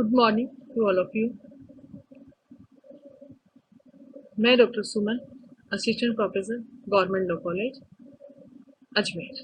Good morning to all of you. मैं doctor Suman, assistant professor, government law college, Ajmer.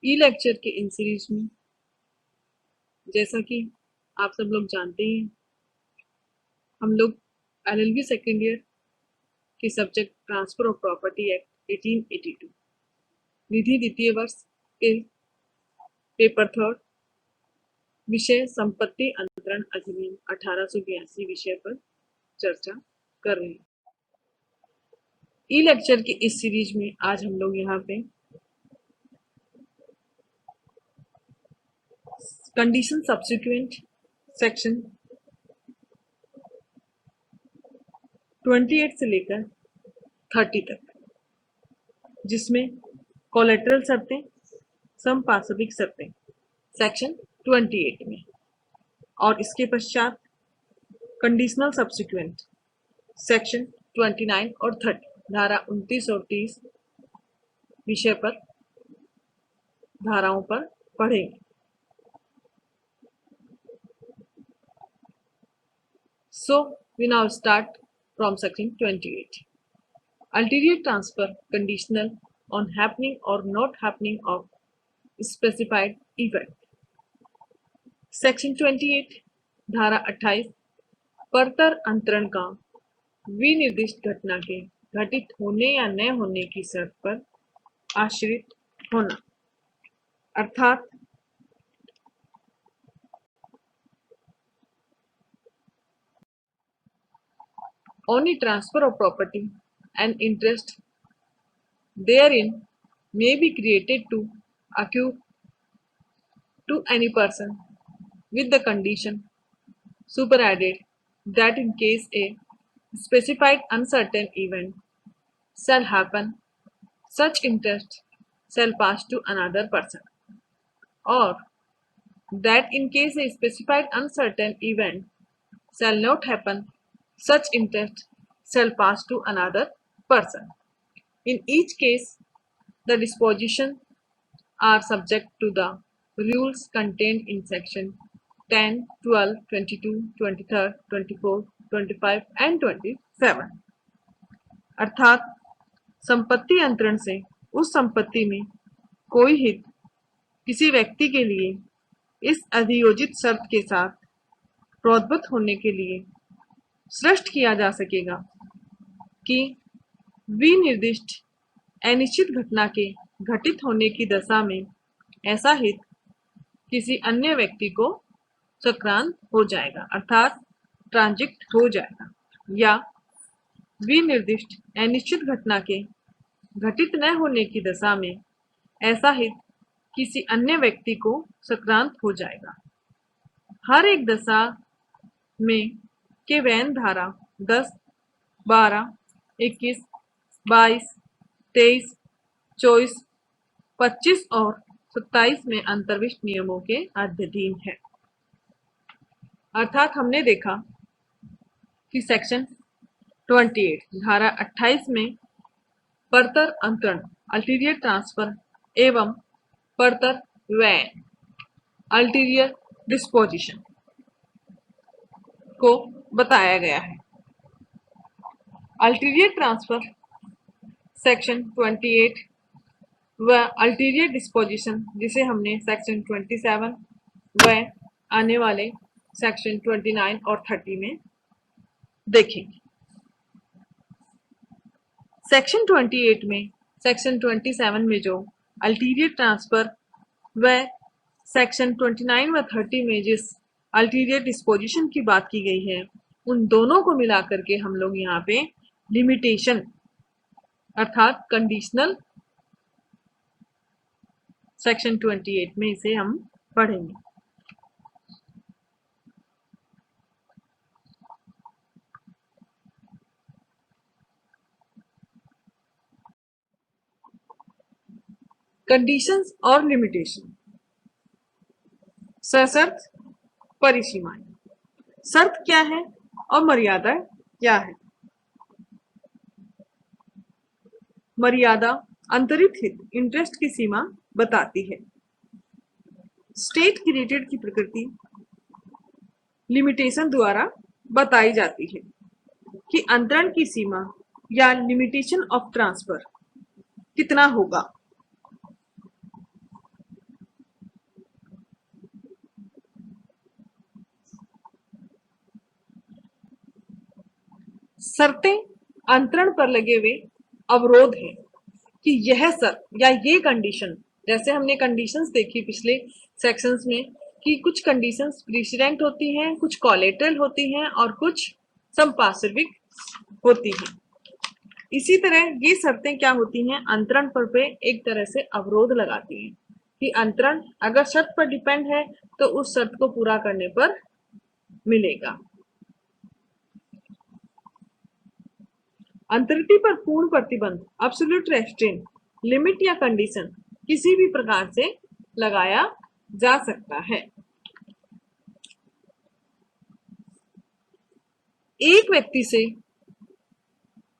E lecture के इन series में जैसा कि आप सब लोग जानते हैं, हम लोग LLB सेकेंड ईयर के subject transfer of property act 1882 विधि द्वितीय वर्ष के पेपर थर्ड विषय संपत्ति अंतरण अधिनियम 1882 विषय पर चर्चा कर रहे हैं। ई लेक्चर के इस सीरीज में आज हम लोग यहाँ पे कंडीशन सब्सिक्वेंट सेक्शन 28 से लेकर 30 तक, जिसमें कोलेटरल शर्तें, समपार्श्विक शर्तें सेक्शन 28 में, और इसके पश्चात कंडीशनल सब्सिक्वेंट सेक्शन 29 और 30 धारा 29 और 30 विषय पर धाराओं पर पढ़ेंगे। So we now start from section 28. Ulterior transfer conditional on happening or not happening of specified event. Section 28 धारा 28 परतर अंतरण का विनिर्दिष्ट घटना के घटित होने या न होने की शर्त पर आश्रित होना, अर्थात only transfer of property and interest therein may be created to accrue to any person with the condition superadded that in case a specified uncertain event shall happen, such interest shall pass to another person, or that in case a specified uncertain event shall not happen, such interest shall pass to another person. In each case, the dispositions are subject to the rules contained in section 10, 12, 22, 23, 24, 25 and 27। अर्थात संपत्ति अंतरण से उस संपत्ति में कोई हित किसी व्यक्ति के लिए इस अधियोजित शर्त के साथ प्रोद्भूत होने के लिए सृष्ट किया जा सकेगा कि विनिर्दिष्ट अनिश्चित घटना के घटित होने की दशा में ऐसा हित किसी अन्य व्यक्ति को सक्रांत हो जाएगा, अर्थात ट्रांजिट हो जाएगा, या विनिर्दिष्ट अनिश्चित घटना के घटित न होने की दशा में ऐसा हित किसी अन्य व्यक्ति को सक्रांत हो जाएगा। हर एक दशा में के वैन धारा 10, 12, 21, 22, 23, 24, 25 और 27 में अंतर्विष्ट नियमों के अधीन है। अर्थात हमने देखा कि सेक्शन 28 धारा 28 में परतर अंतरण अल्टीरियर ट्रांसफर एवं परतर वैन अल्टीरियर डिस्पोजिशन को बताया गया है। अल्टीरियर ट्रांसफर सेक्शन 28 व अल्टीरियर डिस्पोजिशन, जिसे हमने सेक्शन 27 व आने वाले सेक्शन 29 और 30 में देखेंगे। सेक्शन 28 में सेक्शन 27 में जो अल्टीरियर ट्रांसफर व सेक्शन 29 व 30 में जिस अल्टीरियर डिस्पोजिशन की बात की गई है, उन दोनों को मिलाकर के हम लोग यहाँ पे लिमिटेशन अर्थात कंडीशनल सेक्शन 28 में इसे हम पढ़ेंगे। कंडीशंस और लिमिटेशन। सशर्त परिसीमाएं। शर्त क्या है और मर्यादा क्या है? मर्यादा अंतरित हित इंटरेस्ट की सीमा बताती है। स्टेट क्रिएटेड की प्रकृति लिमिटेशन द्वारा बताई जाती है कि अंतरण की सीमा या लिमिटेशन ऑफ ट्रांसफर कितना होगा। शर्तें अंतरण पर लगे हुए अवरोध है कि यह शर्त या ये कंडीशन, जैसे हमने कंडीशंस देखी पिछले सेक्शंस में कि कुछ कंडीशंस प्रेसिडेंट होती हैं, कुछ कोलेटरल होती हैं और कुछ संपार्श्विक होती हैं। इसी तरह ये शर्तें क्या होती हैं, अंतरण पर पे एक तरह से अवरोध लगाती हैं कि अंतरण अगर शर्त पर डिपेंड है तो उस शर्त को पूरा करने पर मिलेगा। अंतरिति पर पूर्ण प्रतिबंध, एब्सोल्यूट रेस्ट्रेंट, लिमिट या कंडीशन किसी भी प्रकार से लगाया जा सकता है। एक व्यक्ति से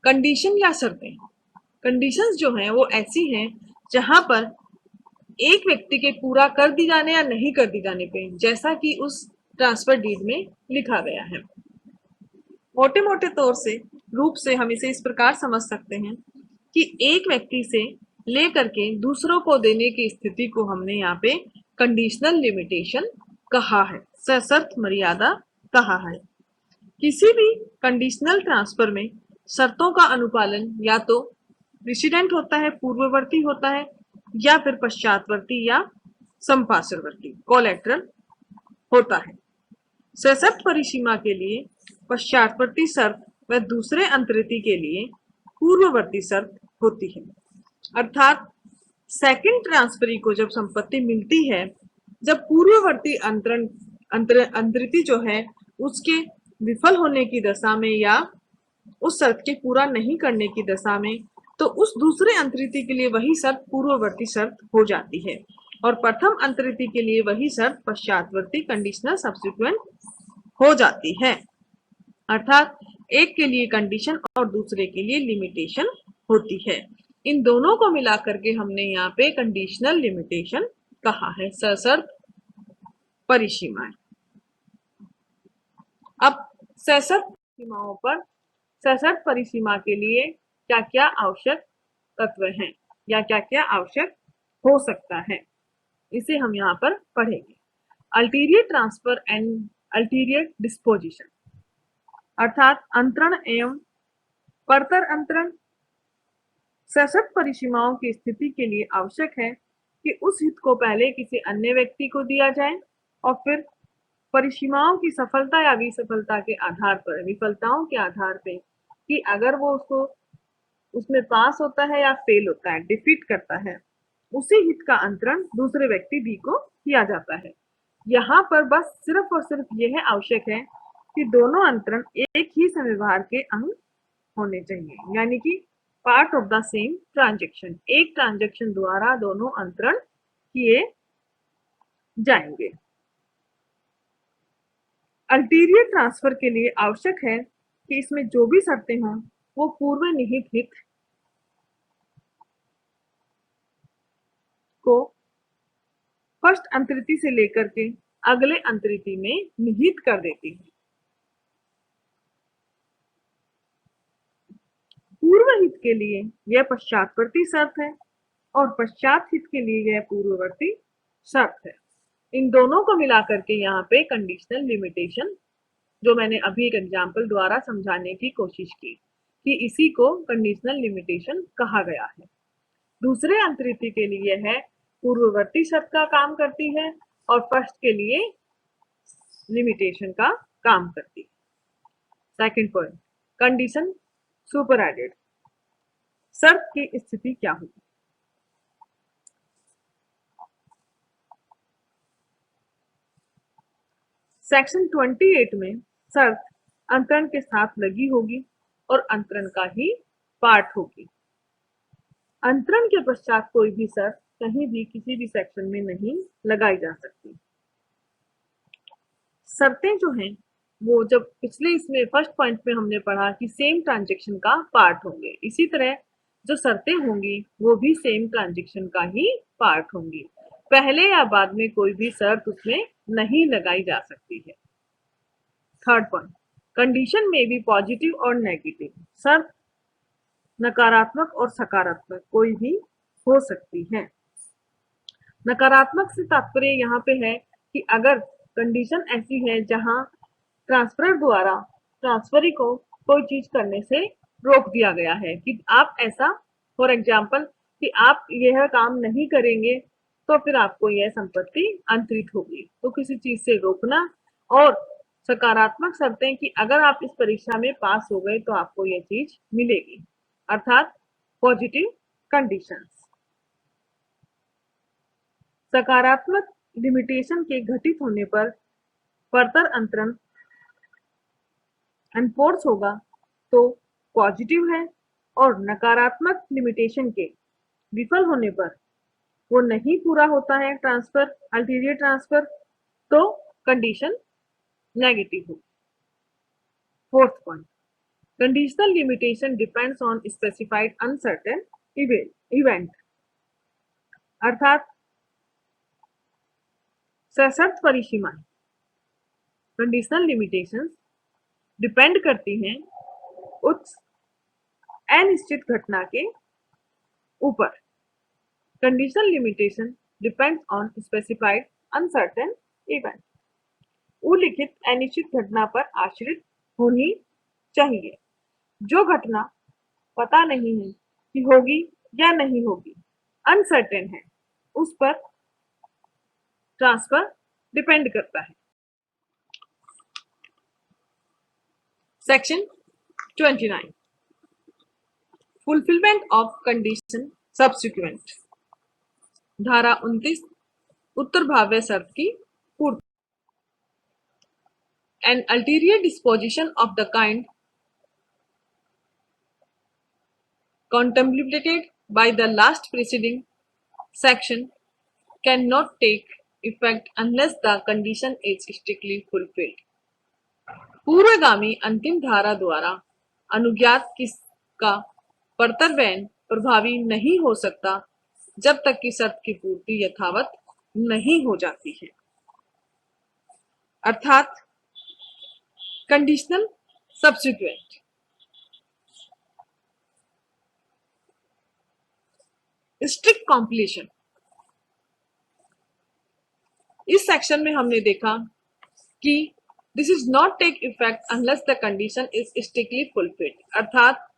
कंडीशन या शर्तें, कंडीशंस जो हैं वो ऐसी हैं जहां पर एक व्यक्ति के पूरा कर दी जाने या नहीं कर दी जाने पे, जैसा कि उस ट्रांसफर डीड में लिखा गया है। मोटे मोटे तौर से रूप से हम इसे इस प्रकार समझ सकते हैं कि एक व्यक्ति से लेकर के दूसरों को देने की स्थिति को हमने यहाँ पे कंडीशनल लिमिटेशन कहा है, सशर्त मर्यादा कहा है। किसी भी कंडीशनल ट्रांसफर में शर्तों का अनुपालन या तो प्रेसिडेंट होता है, पूर्ववर्ती होता है, या फिर पश्चातवर्ती या संपार्श्ववर्ती कोलैटरल होता है। सशर्त परिसीमा के लिए पश्चातवर्ती शर्त व दूसरे अंतरिति के लिए पूर्ववर्ती शर्त होती है। अर्थात सेकंड ट्रांसफरी को जब संपत्ति मिलती है, जब पूर्ववर्ती अंतरिति जो है उसके विफल होने की दशा में या उस शर्त के पूरा नहीं करने की दशा में, तो उस दूसरे अंतरिति के लिए वही शर्त पूर्ववर्ती शर्त हो जाती है और प्रथम अंतरिति के लिए वही शर्त पश्चातवर्ती कंडीशनल सब्सिक्वेंट हो जाती है। अर्थात एक के लिए कंडीशन और दूसरे के लिए लिमिटेशन होती है। इन दोनों को मिलाकर के हमने यहाँ पे कंडीशनल लिमिटेशन कहा है, सशर्त परिसीमाएं। अब सशर्त सीमाओं पर सशर्त परिसीमा के लिए क्या क्या आवश्यक तत्व हैं या क्या क्या आवश्यक हो सकता है, इसे हम यहाँ पर पढ़ेंगे। Ulterior transfer and ulterior disposition, अर्थात अंतरण एवं परतर अंतरण सशर्त परिसीमाओं की स्थिति के लिए आवश्यक है कि उस हित को पहले किसी अन्य व्यक्ति को दिया जाए और फिर परिसीमाओं की सफलता या विसफलता के आधार पर, विफलताओं के आधार पे, कि अगर वो उसको उसमें पास होता है या फेल होता है, डिफीट करता है, उसी हित का अंतरण दूसरे व्यक्ति बी को किया जाता है। यहाँ पर बस सिर्फ और सिर्फ यह आवश्यक है कि दोनों अंतरण एक ही समव्यवहार के अंग होने चाहिए, यानी कि part of the same transaction, एक ट्रांजेक्शन द्वारा दोनों अंतरण किए जाएंगे। अल्टीरियर ट्रांसफर के लिए आवश्यक है कि इसमें जो भी शर्तें हों वो पूर्व निहित हित को फर्स्ट अंतरिति से लेकर के अगले अंतरिति में निहित कर देती है। पूर्व हित के लिए यह पश्चातवर्ती शर्त है और पश्चात हित के लिए यह पूर्ववर्ती शर्त है। इन दोनों को मिलाकर के यहाँ पे कंडीशनल लिमिटेशन, जो मैंने अभी एक एग्जाम्पल द्वारा समझाने की कोशिश की कि इसी को कंडीशनल लिमिटेशन कहा गया है। दूसरे अंतरिति के लिए है पूर्ववर्ती शर्त का काम करती है और फर्स्ट के लिए लिमिटेशन का काम करती है। Second point, condition super added, शर्त की स्थिति क्या होगी। सेक्शन 28 में शर्त अंतरण के साथ लगी होगी और अंतरण का ही पार्ट होगी। अंतरण के पश्चात कोई भी शर्त कहीं भी किसी भी सेक्शन में नहीं लगाई जा सकती। शर्तें जो हैं वो जब पिछले इसमें फर्स्ट पॉइंट में हमने पढ़ा कि सेम ट्रांजेक्शन का पार्ट होंगे, इसी तरह जो शर्तें होंगी वो भी सेम ट्रांजेक्शन का ही पार्ट होंगी। पहले या बाद में कोई भी शर्त उसमें नहीं लगाई जा सकती है। थर्ड पॉइंट, कंडीशन में बी पॉजिटिव और नेगेटिव, शर्त नकारात्मक और सकारात्मक कोई भी हो सकती है। नकारात्मक से तात्पर्य यहाँ पे है कि अगर कंडीशन ऐसी है जहाँ ट्रांसफरर द्वारा ट्रांसफरी को कोई चीज करने से रोक दिया गया है कि आप ऐसा, फॉर एग्जाम्पल, कि आप यह काम नहीं करेंगे तो फिर आपको यह संपत्ति अंतरित होगी, तो किसी चीज से रोकना। और सकारात्मक शर्तें कि अगर आप इस परीक्षा में पास हो गए तो आपको यह चीज मिलेगी, अर्थात पॉजिटिव कंडीशंस। सकारात्मक लिमिटेशन के घटित होने पर फर्दर अंतरण एनफोर्स होगा तो पॉजिटिव है, और नकारात्मक लिमिटेशन के विफल होने पर वो नहीं पूरा होता है ट्रांसफर, अल्टीरियर ट्रांसफर, तो कंडीशन नेगेटिव होगी। Fourth point, conditional limitation depends on specified uncertain event, अर्थात सशर्त परिसीमाएं कंडीशनल लिमिटेशंस डिपेंड करती हैं उस अनिश्चित घटना के ऊपर। Conditional limitation depends on specified uncertain event, उल्लिखित अनिश्चित घटना पर आश्रित होनी चाहिए। जो घटना पता नहीं है कि होगी या नहीं होगी, अनसर्टेन है, उस पर ट्रांसफर डिपेंड करता है। Section 29, fulfilment of condition subsequent. धारा 29, उत्तर भाव्य शर्त की पूर्ति। An ulterior disposition of the kind contemplated by the last preceding section cannot take effect unless the condition is strictly fulfilled. पूर्वगामी अंतिम धारा द्वारा अनुज्ञात का कर्तव्यन प्रभावी नहीं हो सकता जब तक कि शर्त की पूर्ति यथावत नहीं हो जाती है, अर्थात कंडीशनल सब्सिक्वेंट। स्ट्रिक्ट कॉम्प्लीशन, इस सेक्शन में हमने देखा कि this is not take effect unless the condition is strictly fulfilled, अर्थात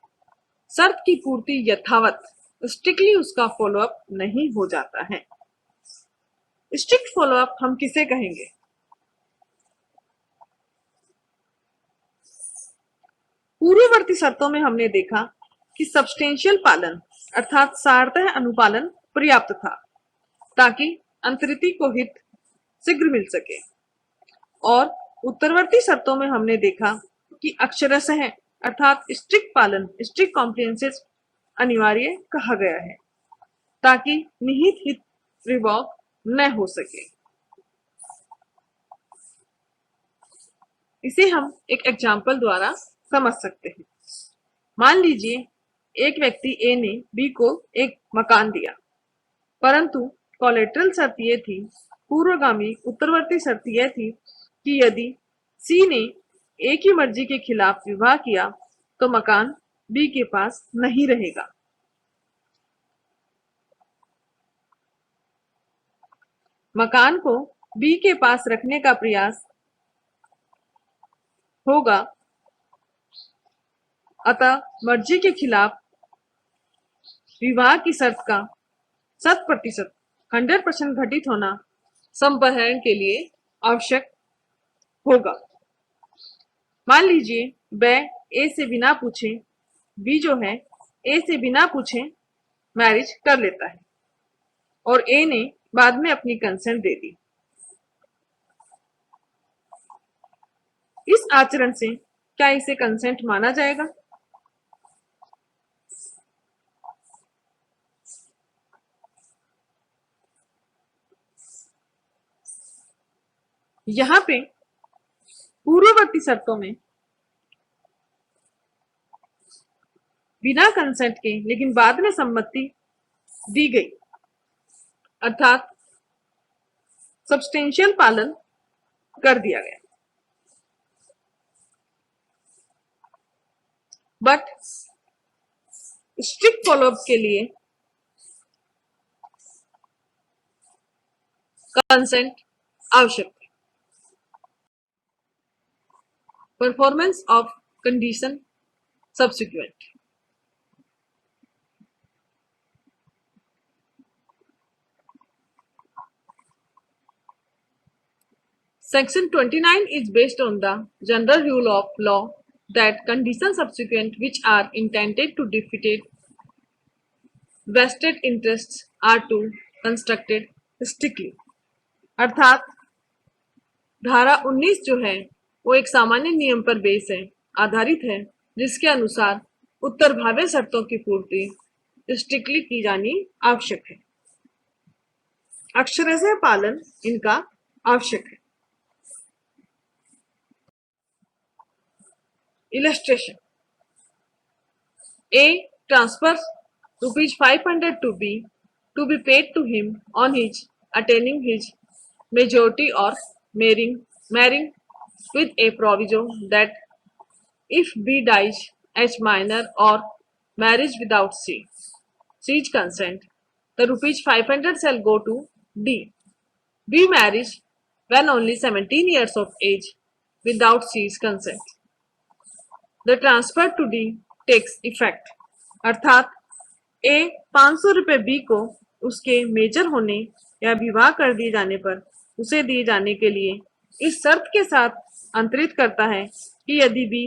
शर्त की पूर्ति यथावत स्ट्रिक्टली उसका फॉलोअप नहीं हो जाता है। स्ट्रिक्ट फॉलोअप हम किसे कहेंगे? पूर्ववर्ती शर्तों में हमने देखा कि सब्सटेंशियल पालन अर्थात सार्थक अनुपालन पर्याप्त था ताकि अंतरिति को हित शीघ्र मिल सके, और उत्तरवर्ती शर्तों में हमने देखा कि अक्षरशः अर्थात स्ट्रिक्ट पालन, स्ट्रिक्ट कॉम्प्लियंसेस अनिवार्य कहा गया है ताकि निहित हित रिवॉक न हो सके। इसे हम एक एग्जाम्पल द्वारा समझ सकते हैं। मान लीजिए एक व्यक्ति ए ने बी को एक मकान दिया, परंतु कोलेटरल शर्त यह थी, पूर्वगामी उत्तरवर्ती शर्त यह थी कि यदि सी ने ए की मर्जी के खिलाफ विवाह किया तो मकान बी के पास नहीं रहेगा। मकान को बी के पास रखने का प्रयास होगा, अतः मर्जी के खिलाफ विवाह की शर्त का 100% 100% घटित होना संप्रहरण के लिए आवश्यक होगा। मान लीजिए वह ए से बिना पूछे, बी जो है ए से बिना पूछे मैरिज कर लेता है और ए ने बाद में अपनी कंसेंट दे दी। इस आचरण से क्या इसे कंसेंट माना जाएगा? यहाँ पे पूर्ववर्ती शर्तों में बिना कंसेंट के लेकिन बाद में सम्मति दी गई, अर्थात सब्सटेंशियल पालन कर दिया गया। बट स्ट्रिक्ट फॉलोअप के लिए कंसेंट आवश्यक है। Performance of condition subsequent. Section 29 is based on the general rule of law that conditions subsequent which are intended to defeat vested interests are to constructed strictly। अर्थात धारा 19 जो है वो एक सामान्य नियम पर बेस है, आधारित है, जिसके अनुसार उत्तरभाव्य शर्तों की पूर्ति स्ट्रिक्टली की जानी आवश्यक है, अक्षरशः पालन इनका आवश्यक है। Illustration: A transfers ₹500 to B to be paid to him on his attaining his majority or marrying with a proviso that if B dies as minor or marriage without C's consent, the ₹500 shall go to D. B marries when only 17 years of age without C's consent. The transfer to D takes effect। अर्थात ए 500 रुपये B को उसके major होने या विवाह कर दिए जाने पर उसे दिए जाने के लिए इस शर्त के साथ अंतरित करता है कि यदि बी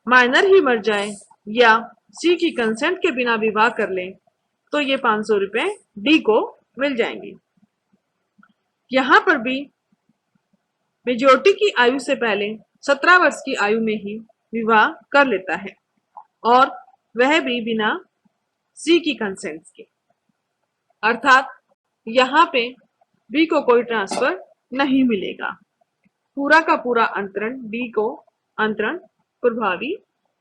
माइनर ही मर जाए या सी की कंसेंट के बिना विवाह कर ले तो ये 500 रुपये डी को मिल जाएंगे। यहाँ पर बी मेजोरिटी की आयु से पहले 17 वर्ष की आयु में ही विवाह कर लेता है और वह भी बिना सी की कंसेंट के। अर्थात यहाँ पे बी को कोई ट्रांसफर नहीं मिलेगा, पूरा का पूरा अंतरण डी को अंतरण प्रभावी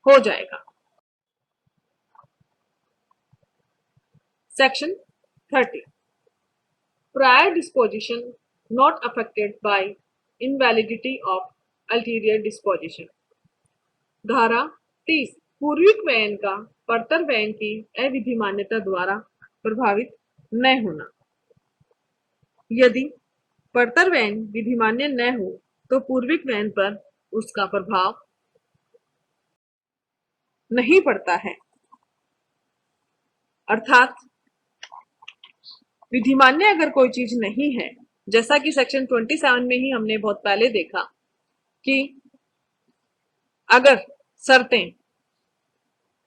हो जाएगा। Section 30 prior disposition not affected by invalidity of ulterior disposition. धारा 30 पूर्विक व्ययन का परतर व्ययन की अविधिमान्यता द्वारा प्रभावित न होना। यदि परतर व्ययन विधिमान्य न हो तो पूर्विक व्ययन पर उसका प्रभाव नहीं पड़ता है। अर्थात विधिमान्य अगर कोई चीज नहीं है, जैसा कि सेक्शन 27 में ही हमने बहुत पहले देखा कि अगर शर्तें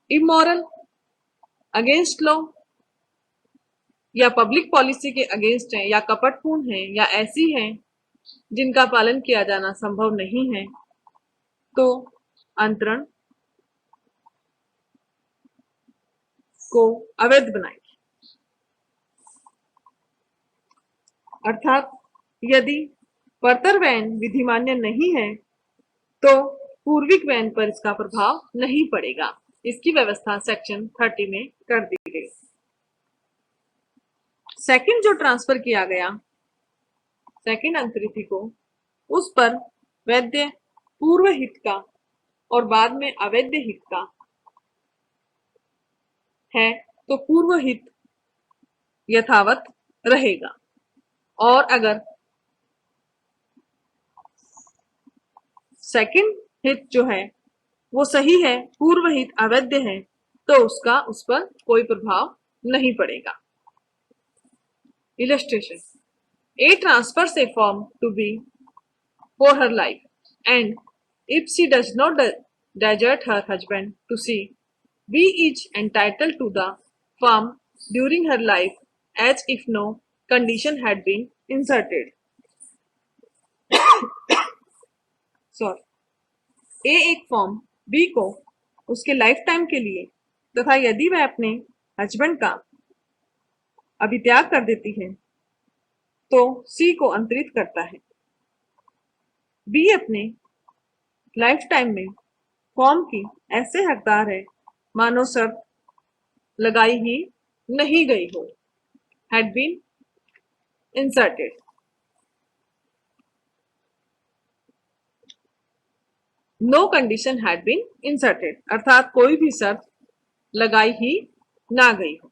इमोरल, अगेंस्ट लॉ या पब्लिक पॉलिसी के अगेंस्ट हैं या कपटपूर्ण हैं या ऐसी हैं जिनका पालन किया जाना संभव नहीं है तो अंतरण को अवैध बनाएगी। अर्थात यदि परतर व्ययन विधिमान्य नहीं है तो पूर्विक व्ययन पर इसका प्रभाव नहीं पड़ेगा। इसकी व्यवस्था सेक्शन 30 में कर दी गई। सेकंड जो ट्रांसफर किया गया सेकंड अंतरिथि को, उस पर वैध पूर्व हित का और बाद में अवैध हित का है तो पूर्व हित यथावत रहेगा और अगर सेकंड हित जो है वो सही है, पूर्व हित अवैध है तो उसका उस पर कोई प्रभाव नहीं पड़ेगा। Illustration: A transfers a farm to B for her life, and if she does not desert her husband to C, B is entitled to the farm during her life as if no condition had been inserted। Sorry, A एक form B को उसके life time के लिए तथा यदि वह अपने husband का अभित्याग कर देती है तो सी को अंतरित करता है। बी अपने लाइफ टाइम में फॉर्म की ऐसे हकदार है मानो शर्त लगाई ही नहीं गई हो, had been inserted। No condition had been inserted, अर्थात कोई भी शर्त लगाई ही ना गई हो।